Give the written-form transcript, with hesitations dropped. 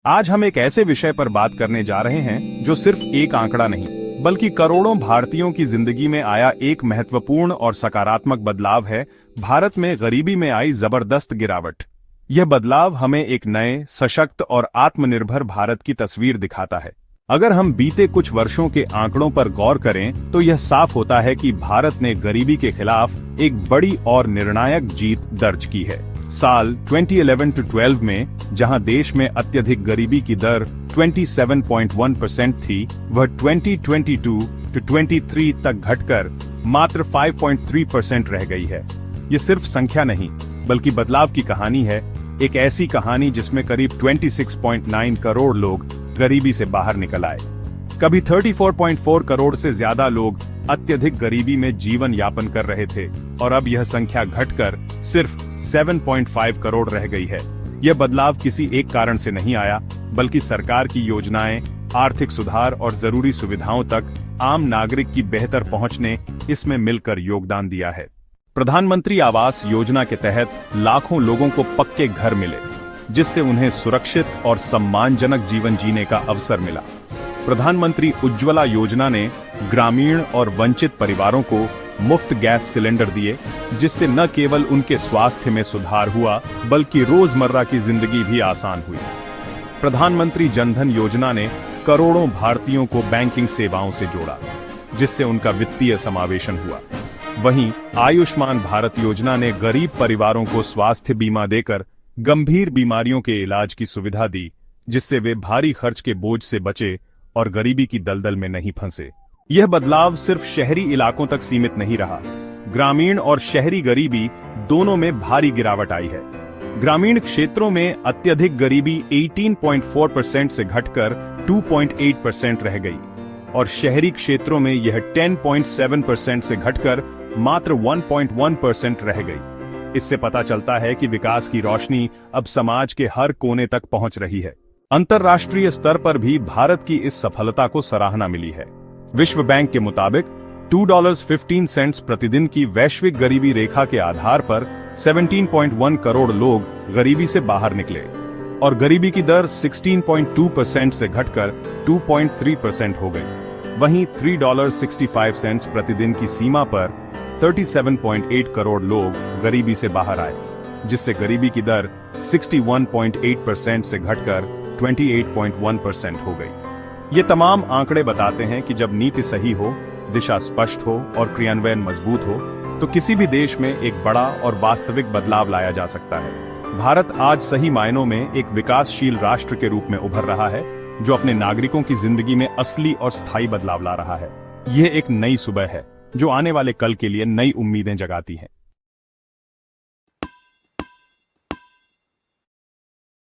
आज हम एक ऐसे विषय पर बात करने जा रहे हैं जो सिर्फ एक आंकड़ा नहीं बल्कि करोड़ों भारतीयों की जिंदगी में आया एक महत्वपूर्ण और सकारात्मक बदलाव है। भारत में गरीबी में आई जबरदस्त गिरावट। यह बदलाव हमें एक नए, सशक्त और आत्मनिर्भर भारत की तस्वीर दिखाता है। अगर हम बीते कुछ वर्षों के आंकड़ों पर गौर करें तो यह साफ होता है कि भारत ने गरीबी के खिलाफ एक बड़ी और निर्णायक जीत दर्ज की है। साल 2011-12 में जहां देश में अत्यधिक गरीबी की दर 27.1% थी, वह 2022-23 तक घटकर मात्र 5.3% रह गई है। ये सिर्फ संख्या नहीं बल्कि बदलाव की कहानी है, एक ऐसी कहानी जिसमें करीब 26.9 करोड़ लोग गरीबी से बाहर निकल आए। कभी 34.4 करोड़ से ज्यादा लोग अत्यधिक गरीबी में जीवन यापन कर रहे थे और अब यह संख्या घटकर सिर्फ 7.5 करोड़ रह गई है। यह बदलाव किसी एक कारण से नहीं आया बल्कि सरकार की योजनाएं, आर्थिक सुधार और जरूरी सुविधाओं तक आम नागरिक की बेहतर पहुंच ने इसमें मिलकर योगदान दिया है। प्रधानमंत्री आवास योजना के तहत लाखों लोगों को पक्के घर मिले, जिससे उन्हें सुरक्षित और सम्मानजनक जीवन जीने का अवसर मिला। प्रधानमंत्री उज्ज्वला योजना ने ग्रामीण और वंचित परिवारों को मुफ्त गैस सिलेंडर दिए, जिससे न केवल उनके स्वास्थ्य में सुधार हुआ बल्कि रोजमर्रा की जिंदगी भी आसान हुई। प्रधानमंत्री जनधन योजना ने करोड़ों भारतीयों को बैंकिंग सेवाओं से जोड़ा, जिससे उनका वित्तीय समावेशन हुआ। वहीं आयुष्मान भारत योजना ने गरीब परिवारों को स्वास्थ्य बीमा देकर गंभीर बीमारियों के इलाज की सुविधा दी, जिससे वे भारी खर्च के बोझ से बचे और गरीबी की दलदल में नहीं फंसे। यह बदलाव सिर्फ शहरी इलाकों तक सीमित नहीं रहा। ग्रामीण और शहरी गरीबी दोनों में भारी गिरावट आई है। ग्रामीण क्षेत्रों में अत्यधिक गरीबी 18.4% से घटकर 2.8% रह गई और शहरी क्षेत्रों में यह 10.7% से घटकर मात्र 1.1% रह गई। इससे पता चलता है कि विकास की रोशनी अब समाज के हर कोने तक पहुंच रही है। अंतर्राष्ट्रीय स्तर पर भी भारत की इस सफलता को सराहना मिली है। विश्व बैंक के मुताबिक $2.15 प्रतिदिन की वैश्विक गरीबी रेखा के आधार पर 17.1 करोड़ लोग गरीबी से बाहर निकले और गरीबी की दर 16.2% से घटकर 2.3% हो गई। वहीं $3.65 प्रतिदिन की सीमा पर 37.8 करोड़ लोग गरीबी से बाहर आए, जिससे गरीबी की दर 61.8% से घटकर 28.1% हो गई। ये तमाम आंकड़े बताते हैं कि जब नीति सही हो, दिशा स्पष्ट हो और क्रियान्वयन मजबूत हो, तो किसी भी देश में एक बड़ा और वास्तविक बदलाव लाया जा सकता है। भारत आज सही मायनों में एक विकासशील राष्ट्र के रूप में उभर रहा है, जो अपने नागरिकों की जिंदगी में असली और स्थायी बदलाव ला रहा है। यह एक नई सुबह है जो आने वाले कल के लिए नई उम्मीदें जगाती है।